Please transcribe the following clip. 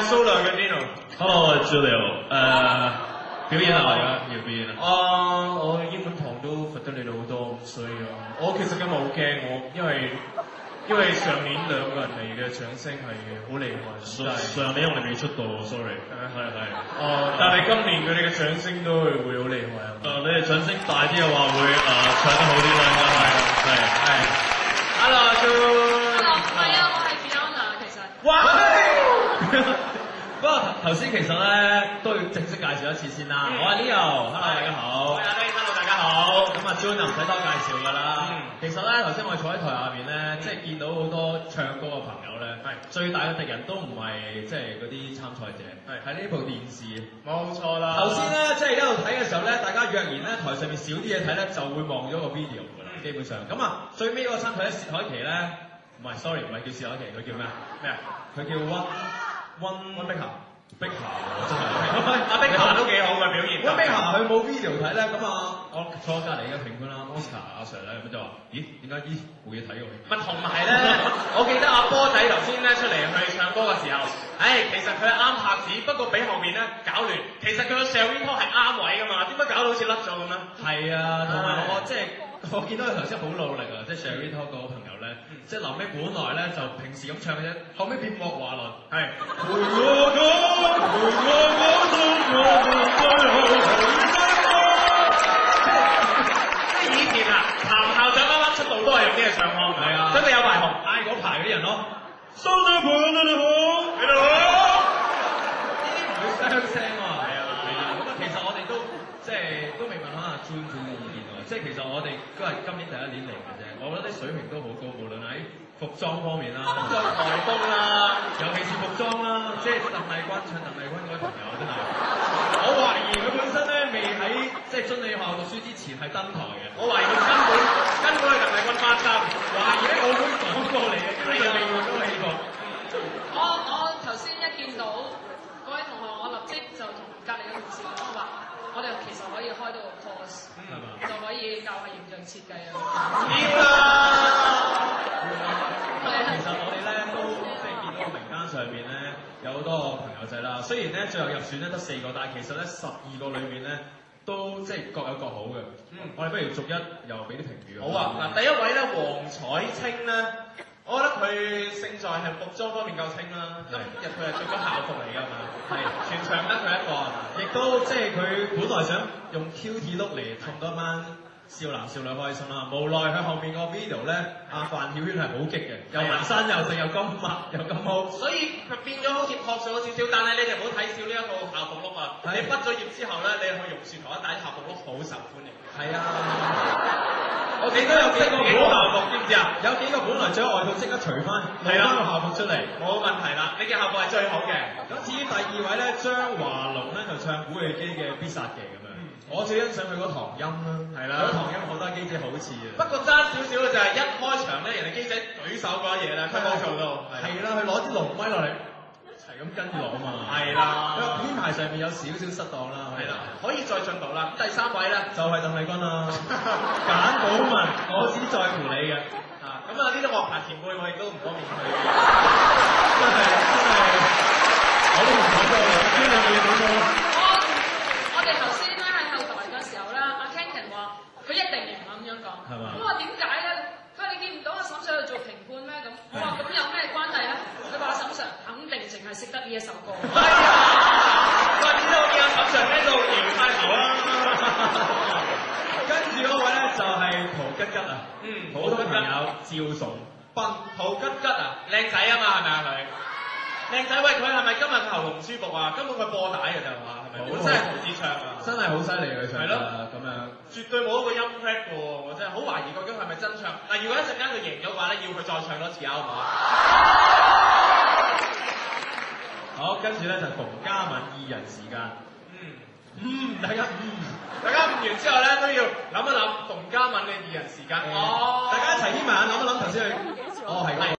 Solo 嘅 Dino。Hello Julio，表演啊，而家要表演啊。我英文堂都罰得你哋好多，所以我其實今日好驚因為上年2個人嚟嘅掌聲係好厲害，上年我哋未出道 ，sorry。係。但係今年佢哋嘅掌聲都會好厲害啊。你哋掌聲大啲嘅話會唱得好啲啦，應該係。Hello， 係啊，我係 Fiona，其實。哇！不過頭先其實咧都要正式介紹一次先啦。我係 Leo，hello 大家好。我係阿 Ray，hello 大家好。咁啊 June 就唔使多介紹㗎啦。其實咧頭先我哋坐喺台下邊咧，即係見到好多唱歌嘅朋友咧，最大嘅敵人都唔係即係嗰啲參賽者，係呢部電視。冇錯啦。頭先咧即係一路睇嘅時候咧，大家若然咧台上面少啲嘢睇咧，就會望咗個 video 㗎啦，基本上。咁啊最尾嗰個參賽者薛凱琪咧，唔係 sorry 唔係叫薛凱琪，佢叫咩啊？佢叫溫碧霞。碧霞真係，阿碧霞都幾好嘅表現。溫碧霞佢冇 video 睇咧，咁我坐隔離嘅評判啦 Oscar 阿 Sir 咧，咁就話：咦，點解冇嘢睇喎？同埋咧，我記得阿波仔頭先咧出嚟去唱歌嘅時候，其實佢係啱拍子，不過俾後面咧搞亂。其實佢個上邊拖係啱位㗎嘛，點解搞到好似甩咗咁咧？係啊，同埋我見到佢頭先好努力啊，即係 Sherry Talk 嗰個朋友咧，即係臨尾本來咧就平時咁唱嘅啫，後尾變莫華倫，係。即係以前啊，譚校長啱啱出道都係用呢個唱腔，係啊，真係有排紅，嗌嗰排嗰啲人咯。收你盤啊你好，你好，呢啲唔會雙聲喎。係啊。咁啊，其實我哋都即係都未問下阿 June 嘅意見喎。即係其實我哋都係今年第一年嚟嘅啫，我覺得啲水平都好高，無論喺服裝方面啦，服裝台風啦，尤其是服裝啦，即係鄧麗君唱鄧麗君嗰位朋友真係，我懷疑佢本身咧未喺即係津理學校讀書之前係登台嘅，我懷疑佢根本係鄧麗君花心，懷疑喺澳門講過嚟嘅，根本未換到戲服。我頭先一見到嗰位同學，我立即就同隔離嘅同事講話，我哋其實可以開到個 course，就可以教下形象設計啊。其實我哋咧都即係見到個名單上面咧有好多個朋友仔啦，雖然咧最後入選咧得4個，但係其實咧12個裏面咧都即係各有各好嘅。我哋不如逐一又俾啲評語。好啊，嗱第一位咧黃彩清咧，我覺得佢勝在係服裝方面夠清啦。今日佢係着咗校服嚟㗎嘛，係全場得佢一個係嘛，亦都即係佢本來想用 cute look 嚟氹多班少男少女開心啦，無奈佢後面個 video 咧，阿范曉萱係好激嘅，又紋身又剩又金髮又咁好，所以佢變咗好似樸素咗少少。但係你哋唔好睇少呢一套校服 look 啊！你畢咗業之後咧，你去榕樹台一帶校服 look 好受歡迎。係啊，我記得有幾個本校服知唔知啊？有幾個本來着外套即刻除翻，攞翻個校服出嚟，冇問題啦。你嘅校服係最好嘅。咁至於第2位咧，張華龍咧就唱古巨基嘅《必殺技》咁樣。我最欣賞佢個唐音啦，係啦，個唐音好多機姐好似啊。不過爭少少嘅就係一開場咧，人哋機仔舉手嗰嘢咧，佢冇做到。係啦，佢攞啲龍咪落嚟，一齊咁跟住攞啊嘛。係啦，編排上面有少少失當啦。係啦，可以再進步啦。咁第3位咧就係鄧麗君啦，簡寶文，我只在乎你嘅。咁啊呢啲樂壇前輩我亦都唔方便去。真係，我都唔講多啦，邊兩個嘢講多？我哋頭先咧喺後台嘅時候咧，阿 Kenton 話佢一定贏咁樣講。係嘛？咁我話點解咧？佢話你見唔到阿沈 Sir 喺度做評判咩？咁我話咁有咩關係咧？佢話阿沈 Sir 肯定淨係識得呢一首歌。係啊！我點解我見阿沈 Sir 喺度搖晒頭啊？跟住嗰位咧就係陶吉吉啊，普通朋友趙崇斌，陶吉吉啊，靚仔啊嘛，係咪啊佢？靚仔喂，佢係咪今日喉嚨唔舒服啊？根本佢播帶嘅就係嘛，係咪？本身係陶子唱啊，真係好犀利佢唱啊，咁樣絕對冇一個音 track 嘅喎，我真係好懷疑究竟係咪真唱。嗱，如果一陣間佢贏咗嘅話咧，要佢再唱多次啊，好唔好啊？好，跟住咧就馮嘉敏2人時間，大家悟完之後咧都要諗一諗馮嘉敏嘅2人時間。大家一齊牽埋眼諗一諗頭先佢，係。